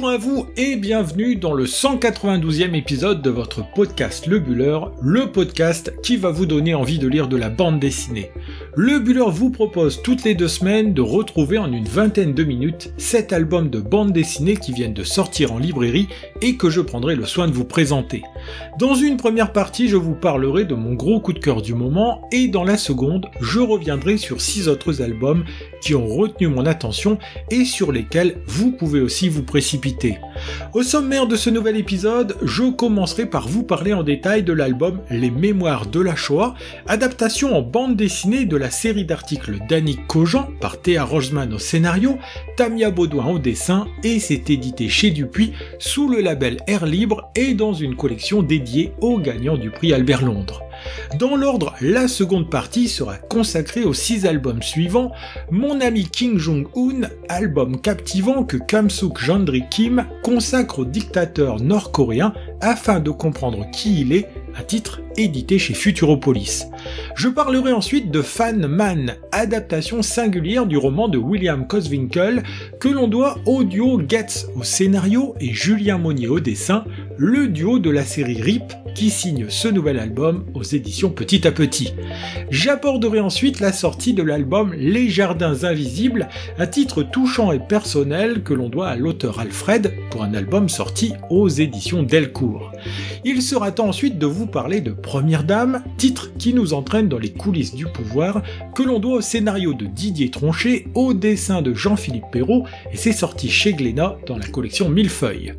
Bonjour à vous et bienvenue dans le 192e épisode de votre podcast Le Buller, le podcast qui va vous donner envie de lire de la bande dessinée. Le Buller vous propose toutes les 2 semaines de retrouver en une vingtaine de minutes 7 albums de bande dessinée qui viennent de sortir en librairie et que je prendrai le soin de vous présenter. Dans une première partie, je vous parlerai de mon gros coup de cœur du moment et dans la seconde, je reviendrai sur 6 autres albums qui ont retenu mon attention et sur lesquels vous pouvez aussi vous précipiter. Au sommaire de ce nouvel épisode, je commencerai par vous parler en détail de l'album Les Mémoires de la Shoah, adaptation en bande dessinée de la série d'articles d'Annick Cogent par Théa Roseman au scénario, Tamia Baudouin au dessin, et c'est édité chez Dupuis sous le label Air Libre et dans une collection dédiée aux gagnants du prix Albert Londres. Dans l'ordre, la seconde partie sera consacrée aux 6 albums suivants, Mon ami Kim Jong-un, album captivant que Kam-suk Jandri Kim consacre au dictateur nord-coréen afin de comprendre qui il est, un titre édité chez Futuropolis. Je parlerai ensuite de Fan Man, adaptation singulière du roman de William Koswinkel que l'on doit au duo Getz au scénario et Julien Monnier au dessin, le duo de la série RIP qui signe ce nouvel album aux éditions Petit à Petit. J'aborderai ensuite la sortie de l'album Les Jardins Invisibles, un titre touchant et personnel que l'on doit à l'auteur Alfred pour un album sorti aux éditions Delcourt. Il sera temps ensuite de vous parler de Première Dame, titre qui nous entraîne dans les coulisses du pouvoir, que l'on doit au scénario de Didier Tronchet, au dessin de Jean-Philippe Perrault, et c'est sorti chez Glénat dans la collection Millefeuille.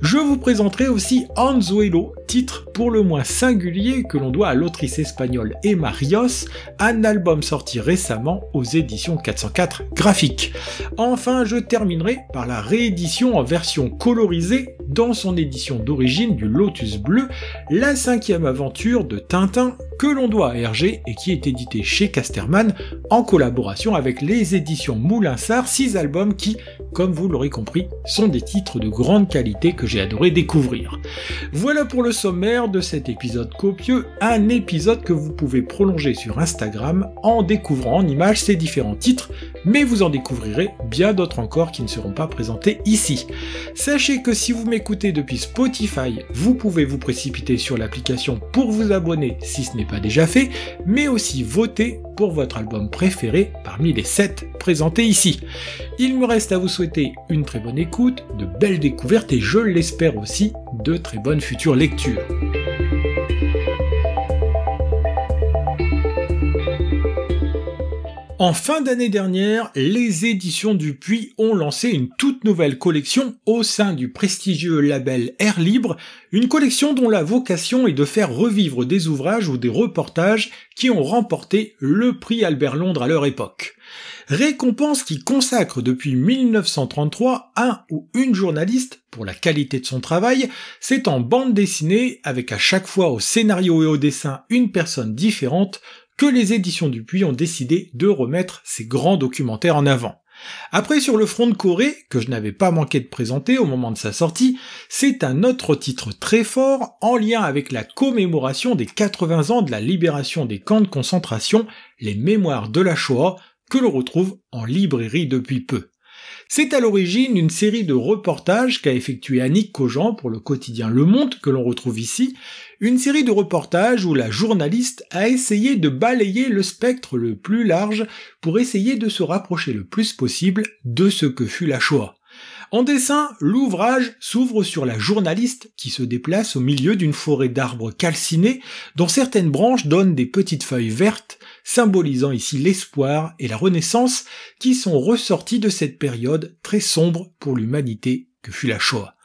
Je vous présenterai aussi Anzuelo, titre pour le moins singulier que l'on doit à l'autrice espagnole Emma Rios, un album sorti récemment aux éditions 404 Graphiques. Enfin, je terminerai par la réédition en version colorisée dans son édition d'origine du Lotus Bleu, la 5e aventure de Tintin que l'on doit à Hergé et qui est édité chez Casterman en collaboration avec les éditions Moulinsart, 6 albums qui, comme vous l'aurez compris, sont des titres de grande qualité que j'ai adoré découvrir. Voilà pour le sommaire de cet épisode copieux, un épisode que vous pouvez prolonger sur Instagram en découvrant en images ces différents titres, mais vous en découvrirez bien d'autres encore qui ne seront pas présentés ici. Sachez que si vous m'écoutez depuis Spotify, vous pouvez vous précipiter sur l'application pour vous abonner si ce n'est pas déjà fait, mais aussi voter pour votre album préféré parmi les 7 présentés ici. Il me reste à vous souhaiter une très bonne écoute, de belles découvertes et je l'espère aussi, de très bonnes futures lectures. En fin d'année dernière, les éditions Dupuis ont lancé une toute nouvelle collection au sein du prestigieux label Air Libre, une collection dont la vocation est de faire revivre des ouvrages ou des reportages qui ont remporté le prix Albert Londres à leur époque. Récompense qui consacre depuis 1933 un ou une journaliste pour la qualité de son travail, c'est en bande dessinée, avec à chaque fois au scénario et au dessin une personne différente, que les éditions Dupuis ont décidé de remettre ces grands documentaires en avant. Après Sur le front de Corée, que je n'avais pas manqué de présenter au moment de sa sortie, c'est un autre titre très fort en lien avec la commémoration des 80 ans de la libération des camps de concentration, Les Mémoires de la Shoah, que l'on retrouve en librairie depuis peu. C'est à l'origine une série de reportages qu'a effectué Annick Cogent pour le quotidien Le Monde, que l'on retrouve ici, une série de reportages où la journaliste a essayé de balayer le spectre le plus large pour essayer de se rapprocher le plus possible de ce que fut la Shoah. En dessin, l'ouvrage s'ouvre sur la journaliste qui se déplace au milieu d'une forêt d'arbres calcinés dont certaines branches donnent des petites feuilles vertes, symbolisant ici l'espoir et la renaissance qui sont ressortis de cette période très sombre pour l'humanité que fut la Shoah.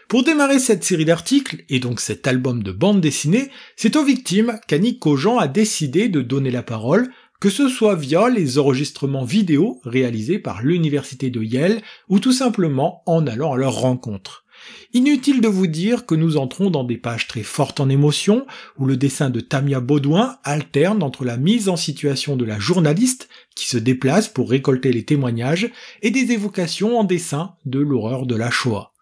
Pour démarrer cette série d'articles, et donc cet album de bande dessinée, c'est aux victimes qu'Annick Cogent a décidé de donner la parole, que ce soit via les enregistrements vidéo réalisés par l'université de Yale, ou tout simplement en allant à leur rencontre. Inutile de vous dire que nous entrons dans des pages très fortes en émotion, où le dessin de Tamia Baudouin alterne entre la mise en situation de la journaliste, qui se déplace pour récolter les témoignages, et des évocations en dessin de l'horreur de la Shoah.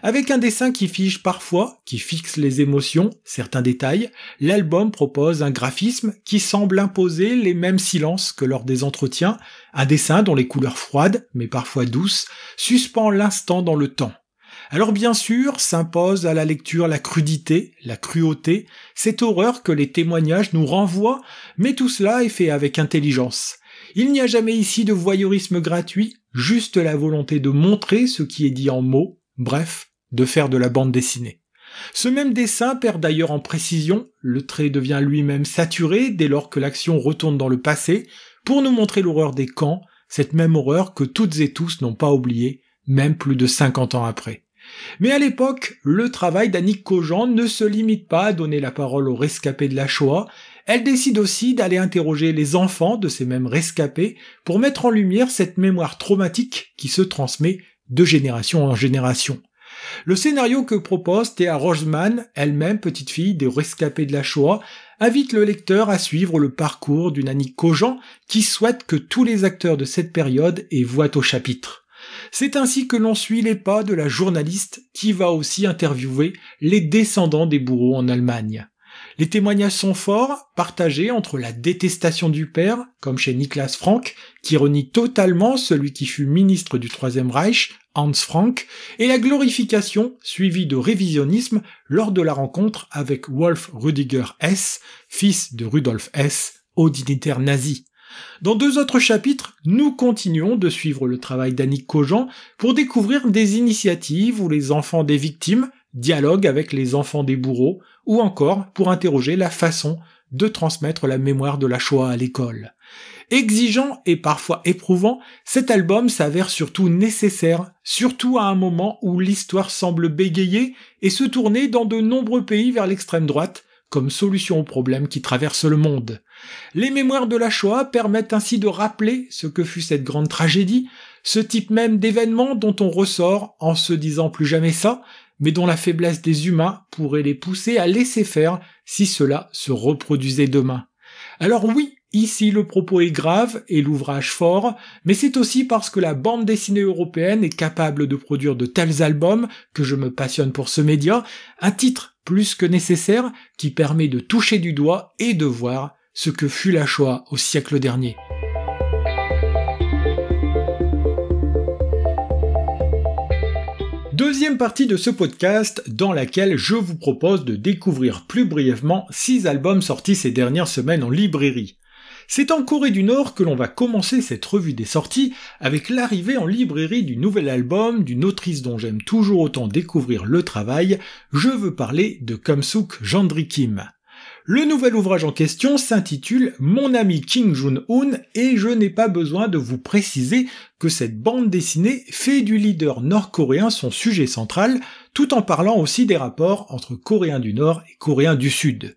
Avec un dessin qui fiche parfois, qui fixe les émotions, certains détails, l'album propose un graphisme qui semble imposer les mêmes silences que lors des entretiens, un dessin dont les couleurs froides, mais parfois douces, suspend l'instant dans le temps. Alors bien sûr, s'impose à la lecture la crudité, la cruauté, cette horreur que les témoignages nous renvoient, mais tout cela est fait avec intelligence. Il n'y a jamais ici de voyeurisme gratuit, juste la volonté de montrer ce qui est dit en mots, bref, de faire de la bande dessinée. Ce même dessin perd d'ailleurs en précision, le trait devient lui-même saturé dès lors que l'action retourne dans le passé, pour nous montrer l'horreur des camps, cette même horreur que toutes et tous n'ont pas oubliée, même plus de 50 ans après. Mais à l'époque, le travail d'Annick Cogent ne se limite pas à donner la parole aux rescapés de la Shoah, elle décide aussi d'aller interroger les enfants de ces mêmes rescapés pour mettre en lumière cette mémoire traumatique qui se transmet de génération en génération. Le scénario que propose Thea Rojsman, elle-même petite fille des rescapés de la Shoah, invite le lecteur à suivre le parcours d'une Annick Cogent qui souhaite que tous les acteurs de cette période aient voix au chapitre. C'est ainsi que l'on suit les pas de la journaliste qui va aussi interviewer les descendants des bourreaux en Allemagne. Les témoignages sont forts, partagés entre la détestation du père, comme chez Niklas Frank, qui renie totalement celui qui fut ministre du Troisième Reich, Hans Frank, et la glorification, suivie de révisionnisme, lors de la rencontre avec Wolf Rüdiger Hess, fils de Rudolf Hess, haut dignitaire nazi. Dans 2 autres chapitres, nous continuons de suivre le travail d'Annick Cogent pour découvrir des initiatives où les enfants des victimes dialoguent avec les enfants des bourreaux, ou encore pour interroger la façon de transmettre la mémoire de la Shoah à l'école. Exigeant et parfois éprouvant, cet album s'avère surtout nécessaire, surtout à un moment où l'histoire semble bégayer et se tourner dans de nombreux pays vers l'extrême droite, comme solution aux problèmes qui traversent le monde. Les mémoires de la Shoah permettent ainsi de rappeler ce que fut cette grande tragédie, ce type même d'événement dont on ressort en se disant plus jamais ça, mais dont la faiblesse des humains pourrait les pousser à laisser faire si cela se reproduisait demain. Alors oui, ici le propos est grave et l'ouvrage fort, mais c'est aussi parce que la bande dessinée européenne est capable de produire de tels albums que je me passionne pour ce média, un titre plus que nécessaire qui permet de toucher du doigt et de voir ce que fut la Shoah au siècle dernier. Deuxième partie de ce podcast dans laquelle je vous propose de découvrir plus brièvement 6 albums sortis ces dernières semaines en librairie. C'est en Corée du Nord que l'on va commencer cette revue des sorties avec l'arrivée en librairie du nouvel album d'une autrice dont j'aime toujours autant découvrir le travail, je veux parler de Keum-suk Jeondri Kim. Le nouvel ouvrage en question s'intitule « Mon ami Kim Jong-un » et je n'ai pas besoin de vous préciser que cette bande dessinée fait du leader nord-coréen son sujet central, tout en parlant aussi des rapports entre Coréens du Nord et Coréens du Sud.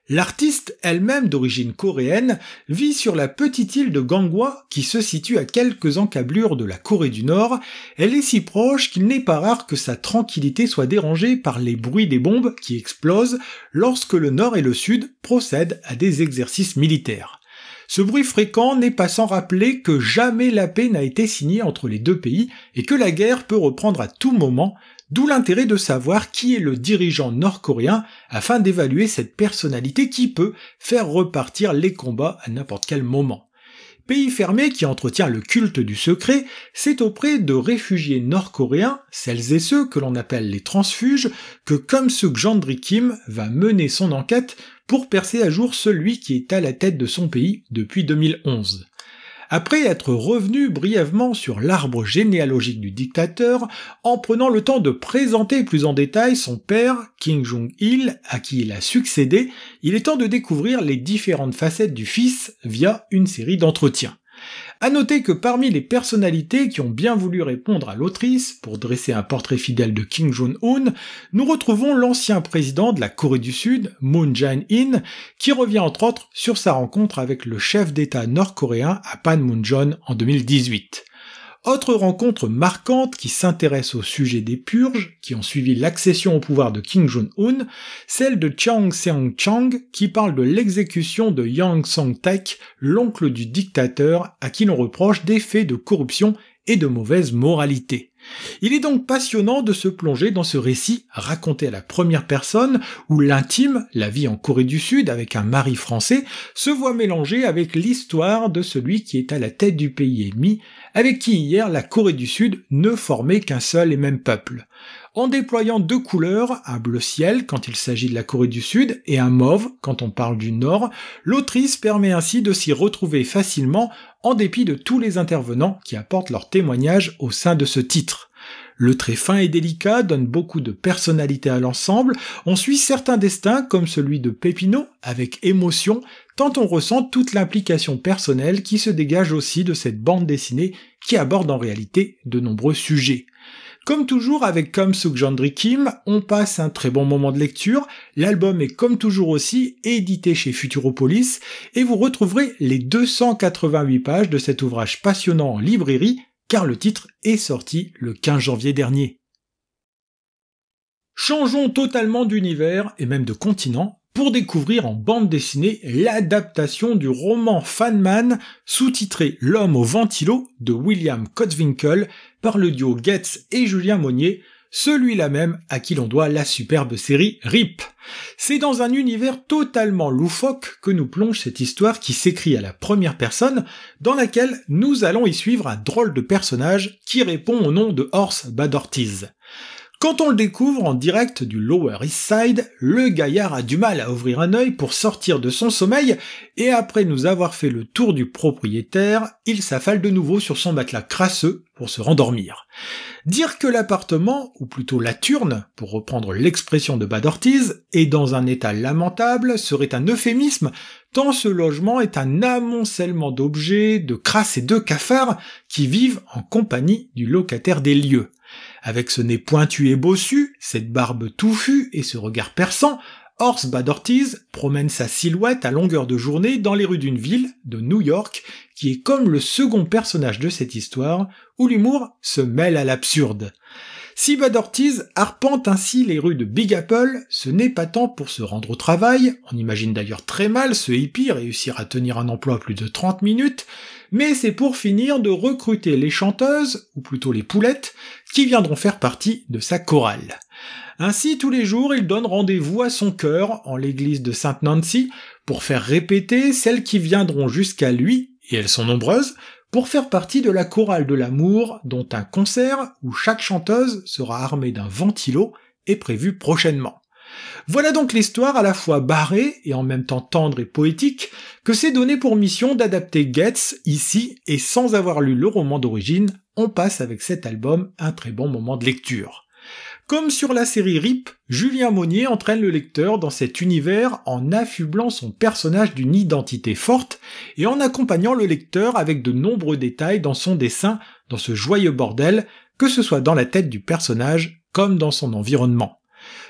L'artiste, elle-même d'origine coréenne, vit sur la petite île de Gangwon qui se situe à quelques encablures de la Corée du Nord. Elle est si proche qu'il n'est pas rare que sa tranquillité soit dérangée par les bruits des bombes qui explosent lorsque le Nord et le Sud procèdent à des exercices militaires. Ce bruit fréquent n'est pas sans rappeler que jamais la paix n'a été signée entre les 2 pays et que la guerre peut reprendre à tout moment, d'où l'intérêt de savoir qui est le dirigeant nord-coréen afin d'évaluer cette personnalité qui peut faire repartir les combats à n'importe quel moment. Pays fermé qui entretient le culte du secret, c'est auprès de réfugiés nord-coréens, celles et ceux que l'on appelle les transfuges, que Keum-suk Jeondri Kim va mener son enquête pour percer à jour celui qui est à la tête de son pays depuis 2011. Après être revenu brièvement sur l'arbre généalogique du dictateur, en prenant le temps de présenter plus en détail son père, Kim Jong-il, à qui il a succédé, il est temps de découvrir les différentes facettes du fils via une série d'entretiens. À noter que parmi les personnalités qui ont bien voulu répondre à l'autrice pour dresser un portrait fidèle de Kim Jong-un, nous retrouvons l'ancien président de la Corée du Sud, Moon Jae-in, qui revient entre autres sur sa rencontre avec le chef d'État nord-coréen à Panmunjom en 2018. Autre rencontre marquante qui s'intéresse au sujet des purges qui ont suivi l'accession au pouvoir de Kim Jong-un, celle de Chung Seong-chang qui parle de l'exécution de Yang Song-taek, l'oncle du dictateur à qui l'on reproche des faits de corruption et de mauvaise moralité. Il est donc passionnant de se plonger dans ce récit raconté à la première personne où l'intime, la vie en Corée du Sud avec un mari français, se voit mélanger avec l'histoire de celui qui est à la tête du pays ennemi, avec qui hier la Corée du Sud ne formait qu'un seul et même peuple. en déployant 2 couleurs, un bleu ciel quand il s'agit de la Corée du Sud et un mauve quand on parle du Nord. L'autrice permet ainsi de s'y retrouver facilement en dépit de tous les intervenants qui apportent leur témoignage au sein de ce titre. Le trait fin et délicat donne beaucoup de personnalité à l'ensemble, on suit certains destins comme celui de Pépino avec émotion, tant on ressent toute l'implication personnelle qui se dégage aussi de cette bande dessinée qui aborde en réalité de nombreux sujets. Comme toujours avec Kom Suk-Jandri Kim, on passe un très bon moment de lecture, l'album est comme toujours aussi édité chez Futuropolis, et vous retrouverez les 288 pages de cet ouvrage passionnant en librairie, car le titre est sorti le 15 janvier dernier. Changeons totalement d'univers et même de continent pour découvrir en bande dessinée l'adaptation du roman Fanman sous-titré L'homme au ventilo de William Kotzwinkle par le duo Getz et Julien Monnier, celui-là même à qui l'on doit la superbe série RIP. C'est dans un univers totalement loufoque que nous plonge cette histoire qui s'écrit à la première personne, dans laquelle nous allons y suivre un drôle de personnage qui répond au nom de Horst Bad Ortiz. Quand on le découvre en direct du Lower East Side, le gaillard a du mal à ouvrir un œil pour sortir de son sommeil, et après nous avoir fait le tour du propriétaire, il s'affale de nouveau sur son matelas crasseux pour se rendormir. Dire que l'appartement, ou plutôt la turne, pour reprendre l'expression de Bad Ortiz, est dans un état lamentable serait un euphémisme, tant ce logement est un amoncellement d'objets, de crasses et de cafards qui vivent en compagnie du locataire des lieux. Avec ce nez pointu et bossu, cette barbe touffue et ce regard perçant, Horst Bad Ortiz promène sa silhouette à longueur de journée dans les rues d'une ville, de New York, qui est comme le second personnage de cette histoire, où l'humour se mêle à l'absurde. Si Bad Ortiz arpente ainsi les rues de Big Apple, ce n'est pas tant pour se rendre au travail, on imagine d'ailleurs très mal ce hippie réussir à tenir un emploi plus de 30 minutes, mais c'est pour finir de recruter les chanteuses, ou plutôt les poulettes, qui viendront faire partie de sa chorale. Ainsi, tous les jours, il donne rendez-vous à son chœur, en l'église de Sainte Nancy, pour faire répéter celles qui viendront jusqu'à lui, et elles sont nombreuses, pour faire partie de la chorale de l'amour, dont un concert où chaque chanteuse sera armée d'un ventilo est prévu prochainement. Voilà donc l'histoire à la fois barrée et en même temps tendre et poétique que s'est donné pour mission d'adapter Getz ici, et sans avoir lu le roman d'origine, on passe avec cet album un très bon moment de lecture. Comme sur la série RIP, Julien Monnier entraîne le lecteur dans cet univers en affublant son personnage d'une identité forte et en accompagnant le lecteur avec de nombreux détails dans son dessin, dans ce joyeux bordel, que ce soit dans la tête du personnage comme dans son environnement.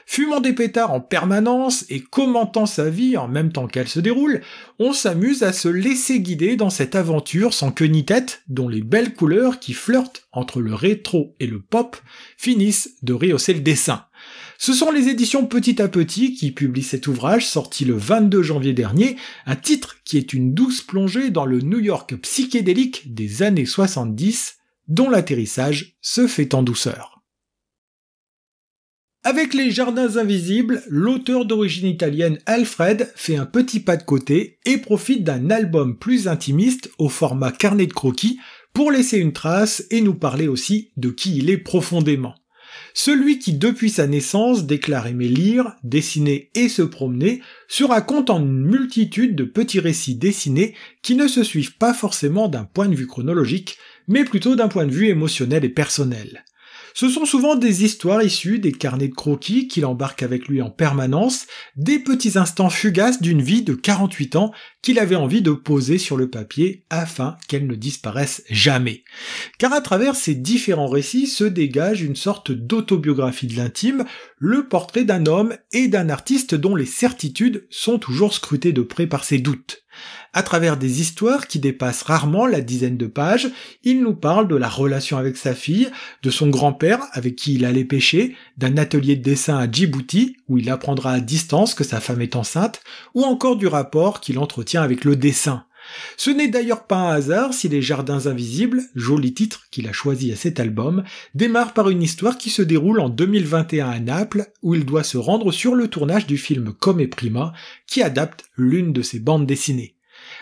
Fumant des pétards en permanence et commentant sa vie en même temps qu'elle se déroule, on s'amuse à se laisser guider dans cette aventure sans queue ni tête, dont les belles couleurs qui flirtent entre le rétro et le pop finissent de rehausser le dessin. Ce sont les éditions Petit à Petit qui publient cet ouvrage sorti le 22 janvier dernier, un titre qui est une douce plongée dans le New York psychédélique des années 70, dont l'atterrissage se fait en douceur. Avec Les Jardins Invisibles, l'auteur d'origine italienne Alfred fait un petit pas de côté et profite d'un album plus intimiste au format carnet de croquis pour laisser une trace et nous parler aussi de qui il est profondément. Celui qui depuis sa naissance déclare aimer lire, dessiner et se promener se raconte en une multitude de petits récits dessinés qui ne se suivent pas forcément d'un point de vue chronologique, mais plutôt d'un point de vue émotionnel et personnel. Ce sont souvent des histoires issues des carnets de croquis qu'il embarque avec lui en permanence, des petits instants fugaces d'une vie de 48 ans qu'il avait envie de poser sur le papier afin qu'elle ne disparaisse jamais. Car à travers ces différents récits se dégage une sorte d'autobiographie de l'intime, le portrait d'un homme et d'un artiste dont les certitudes sont toujours scrutées de près par ses doutes. À travers des histoires qui dépassent rarement la dizaine de pages, il nous parle de la relation avec sa fille, de son grand-père avec qui il allait pêcher, d'un atelier de dessin à Djibouti où il apprendra à distance que sa femme est enceinte, ou encore du rapport qu'il entretient avec le dessin. Ce n'est d'ailleurs pas un hasard si Les Jardins Invisibles, joli titre qu'il a choisi à cet album, démarre par une histoire qui se déroule en 2021 à Naples, où il doit se rendre sur le tournage du film Come Prima, qui adapte l'une de ses bandes dessinées.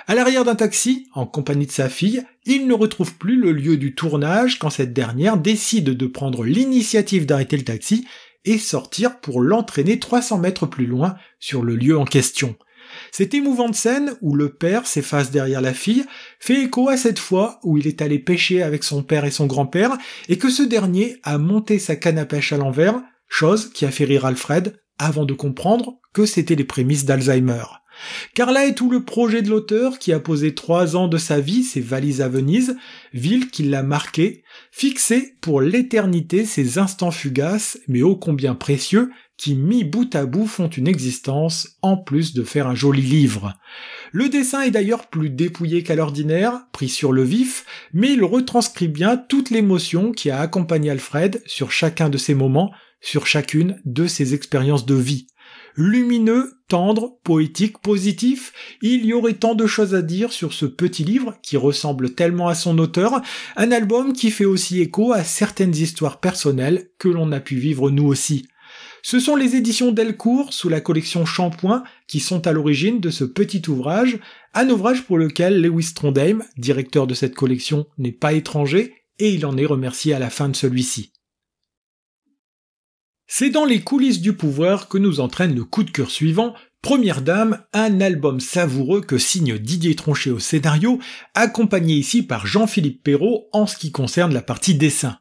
À l'arrière d'un taxi, en compagnie de sa fille, il ne retrouve plus le lieu du tournage quand cette dernière décide de prendre l'initiative d'arrêter le taxi et sortir pour l'entraîner 300 mètres plus loin sur le lieu en question. Cette émouvante scène où le père s'efface derrière la fille fait écho à cette fois où il est allé pêcher avec son père et son grand-père et que ce dernier a monté sa canne à pêche à l'envers, chose qui a fait rire Alfred avant de comprendre que c'était les prémices d'Alzheimer. Car là est tout le projet de l'auteur qui a posé 3 ans de sa vie ses valises à Venise, ville qui l'a marqué, fixé pour l'éternité ces instants fugaces mais ô combien précieux qui mis bout à bout font une existence en plus de faire un joli livre. Le dessin est d'ailleurs plus dépouillé qu'à l'ordinaire, pris sur le vif, mais il retranscrit bien toute l'émotion qui a accompagné Alfred sur chacun de ses moments, sur chacune de ses expériences de vie. Lumineux, tendre, poétique, positif, il y aurait tant de choses à dire sur ce petit livre qui ressemble tellement à son auteur, un album qui fait aussi écho à certaines histoires personnelles que l'on a pu vivre nous aussi. Ce sont les éditions Delcourt sous la collection Shampoing qui sont à l'origine de ce petit ouvrage, un ouvrage pour lequel Lewis Trondheim, directeur de cette collection, n'est pas étranger et il en est remercié à la fin de celui-ci. C'est dans les coulisses du pouvoir que nous entraîne le coup de cœur suivant, Première Dame, un album savoureux que signe Didier Tronchet au scénario, accompagné ici par Jean-Philippe Perrault en ce qui concerne la partie dessin.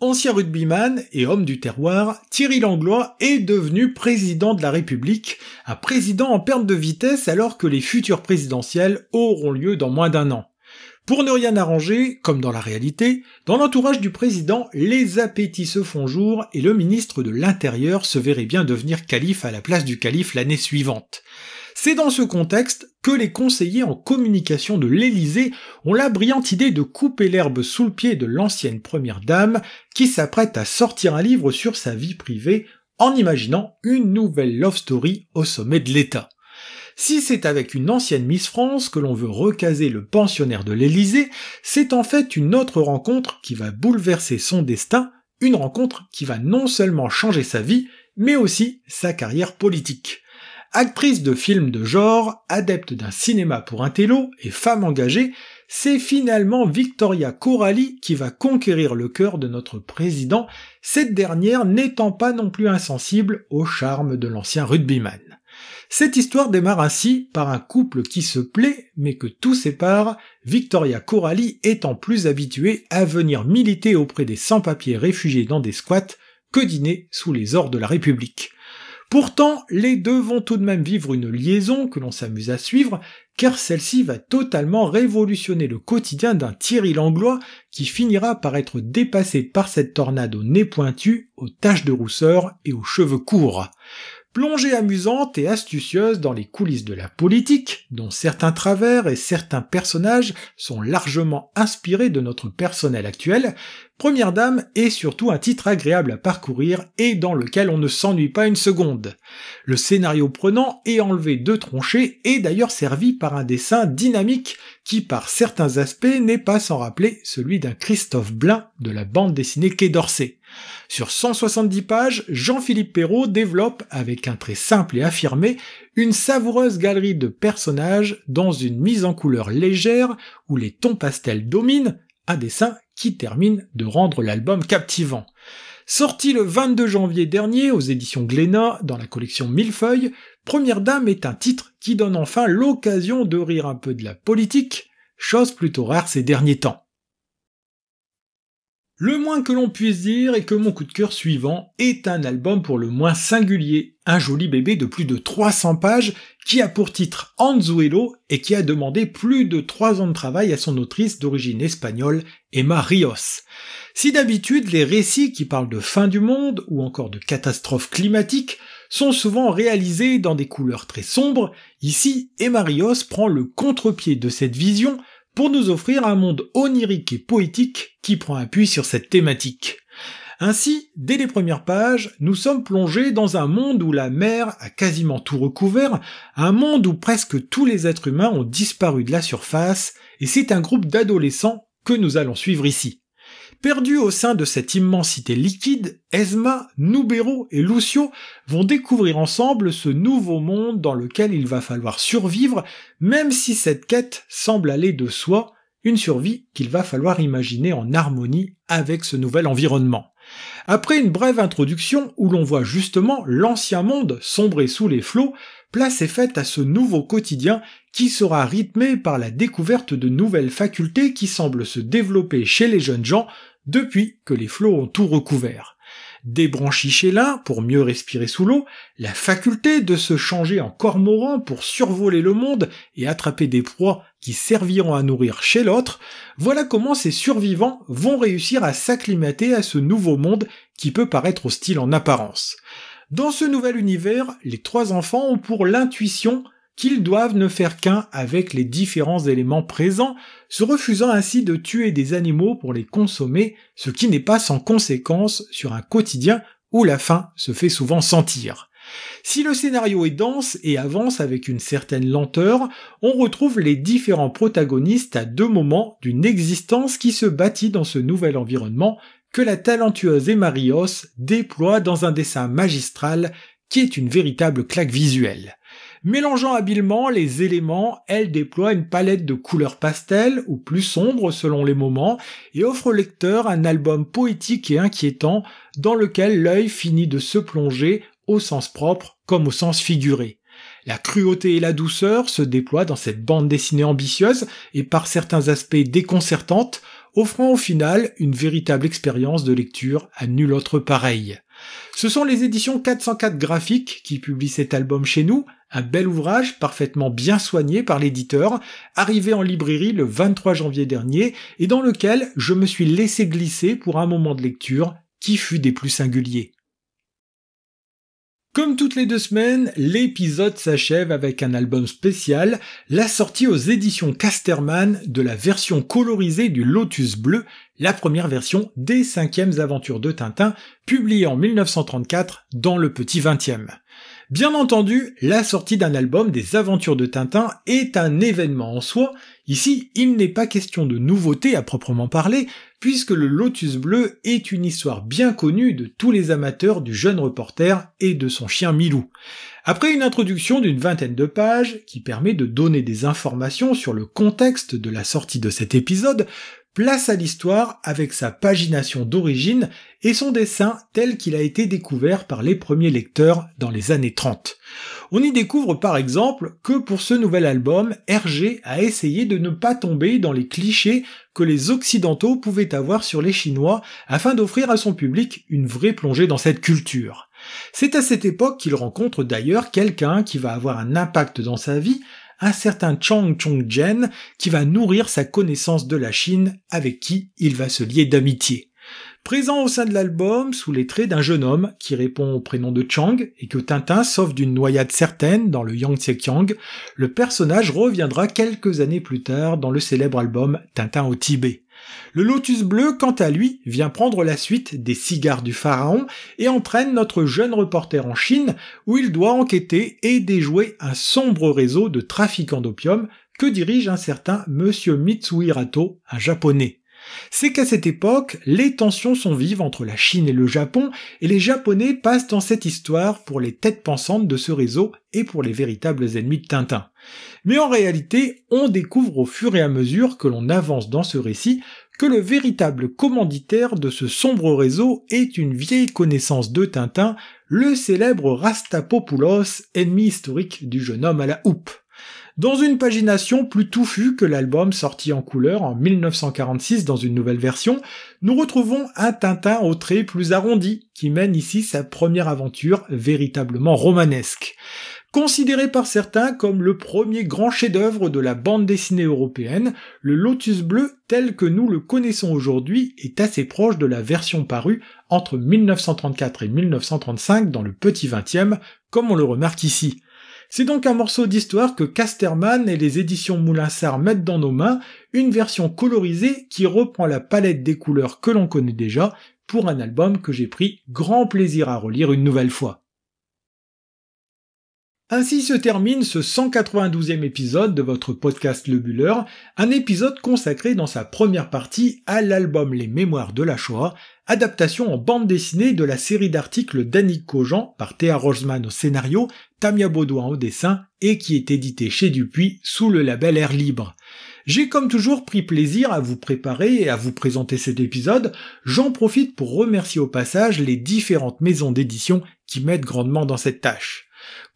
Ancien rugbyman et homme du terroir, Thierry Langlois est devenu président de la République, un président en perte de vitesse alors que les futures présidentielles auront lieu dans moins d'1 an. Pour ne rien arranger, comme dans la réalité, dans l'entourage du président, les appétits se font jour et le ministre de l'Intérieur se verrait bien devenir calife à la place du calife l'année suivante. C'est dans ce contexte que les conseillers en communication de l'Élysée ont la brillante idée de couper l'herbe sous le pied de l'ancienne première dame qui s'apprête à sortir un livre sur sa vie privée en imaginant une nouvelle love story au sommet de l'État. Si c'est avec une ancienne Miss France que l'on veut recaser le pensionnaire de l'Élysée, c'est en fait une autre rencontre qui va bouleverser son destin, une rencontre qui va non seulement changer sa vie, mais aussi sa carrière politique. Actrice de films de genre, adepte d'un cinéma pour intello et femme engagée, c'est finalement Victoria Coralie qui va conquérir le cœur de notre président, cette dernière n'étant pas non plus insensible au charme de l'ancien rugbyman. Cette histoire démarre ainsi par un couple qui se plaît mais que tout sépare, Victoria Coralie étant plus habituée à venir militer auprès des sans-papiers réfugiés dans des squats que dîner sous les ors de la République. Pourtant, les deux vont tout de même vivre une liaison que l'on s'amuse à suivre, car celle-ci va totalement révolutionner le quotidien d'un Thierry Langlois qui finira par être dépassé par cette tornade au nez pointu, aux taches de rousseur et aux cheveux courts. Plongée amusante et astucieuse dans les coulisses de la politique, dont certains travers et certains personnages sont largement inspirés de notre personnel actuel, Première Dame est surtout un titre agréable à parcourir et dans lequel on ne s'ennuie pas une seconde. Le scénario prenant et enlevé de Tronchet est d'ailleurs servi par un dessin dynamique qui par certains aspects n'est pas sans rappeler celui d'un Christophe Blain de la bande dessinée Quai d'Orsay. Sur 170 pages, Jean-Philippe Perrault développe, avec un trait simple et affirmé, une savoureuse galerie de personnages dans une mise en couleur légère où les tons pastels dominent, un dessin qui termine de rendre l'album captivant. Sorti le 22 janvier dernier aux éditions Glénat dans la collection Millefeuille, Première Dame est un titre qui donne enfin l'occasion de rire un peu de la politique, chose plutôt rare ces derniers temps. Le moins que l'on puisse dire est que mon coup de cœur suivant est un album pour le moins singulier, un joli bébé de plus de 300 pages qui a pour titre Anzuelo et qui a demandé plus de 3 ans de travail à son autrice d'origine espagnole, Emma Rios. Si d'habitude les récits qui parlent de fin du monde ou encore de catastrophes climatiques sont souvent réalisés dans des couleurs très sombres, ici Emma Rios prend le contre-pied de cette vision pour nous offrir un monde onirique et poétique qui prend appui sur cette thématique. Ainsi, dès les premières pages, nous sommes plongés dans un monde où la mer a quasiment tout recouvert, un monde où presque tous les êtres humains ont disparu de la surface, et c'est un groupe d'adolescents que nous allons suivre ici. Perdus au sein de cette immensité liquide, Esma, Nubero et Lucio vont découvrir ensemble ce nouveau monde dans lequel il va falloir survivre, même si cette quête semble aller de soi, une survie qu'il va falloir imaginer en harmonie avec ce nouvel environnement. Après une brève introduction où l'on voit justement l'ancien monde sombrer sous les flots, place est faite à ce nouveau quotidien qui sera rythmé par la découverte de nouvelles facultés qui semblent se développer chez les jeunes gens depuis que les flots ont tout recouvert. Des branchies chez l'un pour mieux respirer sous l'eau, la faculté de se changer en cormoran pour survoler le monde et attraper des proies qui serviront à nourrir chez l'autre, voilà comment ces survivants vont réussir à s'acclimater à ce nouveau monde qui peut paraître hostile en apparence. Dans ce nouvel univers, les trois enfants ont pour l'intuition qu'ils doivent ne faire qu'un avec les différents éléments présents, se refusant ainsi de tuer des animaux pour les consommer, ce qui n'est pas sans conséquence sur un quotidien où la faim se fait souvent sentir. Si le scénario est dense et avance avec une certaine lenteur, on retrouve les différents protagonistes à deux moments d'une existence qui se bâtit dans ce nouvel environnement que la talentueuse Emma Rios déploie dans un dessin magistral qui est une véritable claque visuelle. Mélangeant habilement les éléments, elle déploie une palette de couleurs pastel ou plus sombres selon les moments et offre au lecteur un album poétique et inquiétant dans lequel l'œil finit de se plonger au sens propre comme au sens figuré. La cruauté et la douceur se déploient dans cette bande dessinée ambitieuse et par certains aspects déconcertante, offrant au final une véritable expérience de lecture à nul autre pareil. Ce sont les éditions 404 graphiques qui publient cet album chez nous, un bel ouvrage parfaitement bien soigné par l'éditeur, arrivé en librairie le 23 janvier dernier et dans lequel je me suis laissé glisser pour un moment de lecture qui fut des plus singuliers. Comme toutes les 2 semaines, l'épisode s'achève avec un album spécial, la sortie aux éditions Casterman de la version colorisée du Lotus Bleu, la première version des 5e aventures de Tintin, publiée en 1934 dans le petit 20e. Bien entendu, la sortie d'un album des aventures de Tintin est un événement en soi. Ici, il n'est pas question de nouveauté à proprement parler, puisque le Lotus Bleu est une histoire bien connue de tous les amateurs du jeune reporter et de son chien Milou. Après une introduction d'une 20aine de pages, qui permet de donner des informations sur le contexte de la sortie de cet épisode, place à l'histoire avec sa pagination d'origine et son dessin tel qu'il a été découvert par les premiers lecteurs dans les années 30. On y découvre par exemple que pour ce nouvel album, Hergé a essayé de ne pas tomber dans les clichés que les Occidentaux pouvaient avoir sur les Chinois afin d'offrir à son public une vraie plongée dans cette culture. C'est à cette époque qu'il rencontre d'ailleurs quelqu'un qui va avoir un impact dans sa vie, un certain Chang Chong-jen qui va nourrir sa connaissance de la Chine avec qui il va se lier d'amitié. Présent au sein de l'album sous les traits d'un jeune homme qui répond au prénom de Chang et que Tintin sauve d'une noyade certaine dans le Yangtze-Kiang, le personnage reviendra quelques années plus tard dans le célèbre album Tintin au Tibet. Le Lotus Bleu, quant à lui, vient prendre la suite des cigares du pharaon et entraîne notre jeune reporter en Chine où il doit enquêter et déjouer un sombre réseau de trafiquants d'opium que dirige un certain Monsieur Mitsuhirato, un japonais. C'est qu'à cette époque, les tensions sont vives entre la Chine et le Japon, et les Japonais passent dans cette histoire pour les têtes pensantes de ce réseau et pour les véritables ennemis de Tintin. Mais en réalité, on découvre au fur et à mesure que l'on avance dans ce récit que le véritable commanditaire de ce sombre réseau est une vieille connaissance de Tintin, le célèbre Rastapopoulos, ennemi historique du jeune homme à la houppe. Dans une pagination plus touffue que l'album sorti en couleur en 1946 dans une nouvelle version, nous retrouvons un Tintin aux traits plus arrondis qui mène ici sa première aventure véritablement romanesque. Considéré par certains comme le premier grand chef-d'œuvre de la bande dessinée européenne, le Lotus Bleu tel que nous le connaissons aujourd'hui est assez proche de la version parue entre 1934 et 1935 dans le petit 20e, comme on le remarque ici. C'est donc un morceau d'histoire que Casterman et les éditions Moulinsart mettent dans nos mains, une version colorisée qui reprend la palette des couleurs que l'on connaît déjà, pour un album que j'ai pris grand plaisir à relire une nouvelle fois. Ainsi se termine ce 192e épisode de votre podcast Le Buller, un épisode consacré dans sa première partie à l'album Les Mémoires de la Shoah, adaptation en bande dessinée de la série d'articles d'Annick Cogent par Théa Rolzmann au scénario, Tamia Baudouin au dessin et qui est édité chez Dupuis sous le label Air Libre. J'ai comme toujours pris plaisir à vous préparer et à vous présenter cet épisode, j'en profite pour remercier au passage les différentes maisons d'édition qui m'aident grandement dans cette tâche.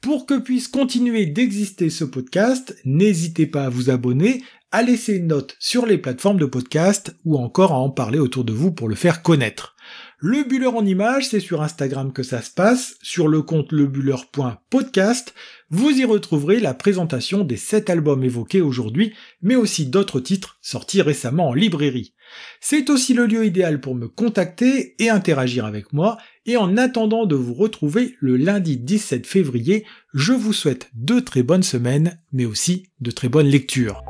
Pour que puisse continuer d'exister ce podcast, n'hésitez pas à vous abonner, à laisser une note sur les plateformes de podcast ou encore à en parler autour de vous pour le faire connaître. Le Buller en images, c'est sur Instagram que ça se passe, sur le compte lebuller.podcast, vous y retrouverez la présentation des 7 albums évoqués aujourd'hui, mais aussi d'autres titres sortis récemment en librairie. C'est aussi le lieu idéal pour me contacter et interagir avec moi, et en attendant de vous retrouver le lundi 17 février, je vous souhaite de très bonnes semaines, mais aussi de très bonnes lectures.